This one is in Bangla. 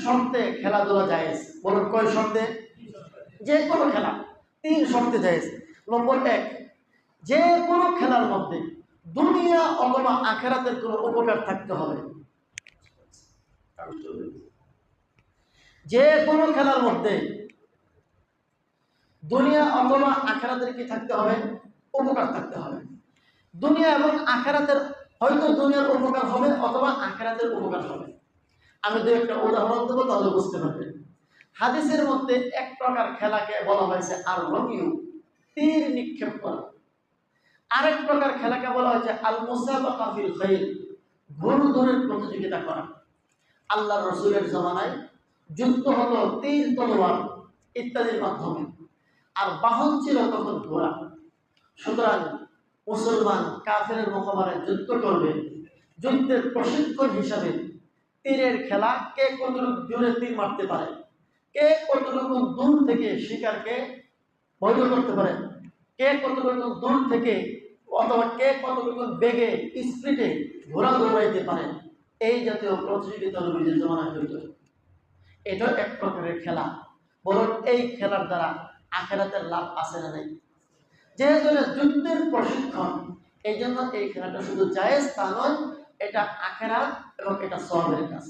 শর্তে খেলাধুলা জায়েজ। বলুন কয় শর্তে? যে কোনো খেলা 3 শর্তে জায়েজ। নম্বর 1, যে কোনো খেলার মধ্যে দুনিয়া অথবা আখিরাতের কোনো উপকার থাকতে হবে। যে কোনো খেলার মধ্যে দুনিয়া অথবা আখিরাতের কি থাকতে হবে? উপকার থাকতে হবে। দুনিয়া এবং আখিরাতের, হয়তো দুনিয়ার উপকার হবে অথবা আখিরাতের উপকার হবে। আমি দু একটা উদাহরণ দেবো, তাহলে বুঝতে পারবেন। হাদিসের মধ্যে এক প্রকার খেলাকে বলা হয়েছে আর রমিউ, তীর নিক্ষেপ করা। আরেক প্রকার খেলাকে বলা হয়েছে আল মুসাবাকা ফিল খাইল, গরু দৌড়ের প্রতিযোগিতা করা। আল্লাহ রসুলের জমানায় যুদ্ধ হলো তীর তলোয়ার ইত্যাদির মাধ্যমে, আর বাহন ছিল তখন ঘোড়া। সুতরাং মুসলমান কাফেরের মোকাবেলায় যুদ্ধ করবে, যুদ্ধের প্রশিক্ষণ হিসাবে তীরের খেলা, কে কতটুকু দূরে তীর মারতে পারে, কে কতটুকু দূর থেকে শিকারকে বৈধ করতে পারে, কে কতটুকু দূর থেকে অথবা কে কতটুকু বেগে স্পিডে ঘোড়া দৌড়াইতে পারে, এই জাতীয় প্রতিযোগিতা নবীদের জমানায় হইত। এটা এক প্রকারের খেলা। বলুন এই খেলার দ্বারা আখিরাতের লাভ আছে না নেই? যেহেতু যুদ্ধের প্রশিক্ষণ, এই জন্য এই খেলাটা শুধু জায়েজ তা নয়, এটা আখিরাত এবং এটা সওয়াবের কাজ।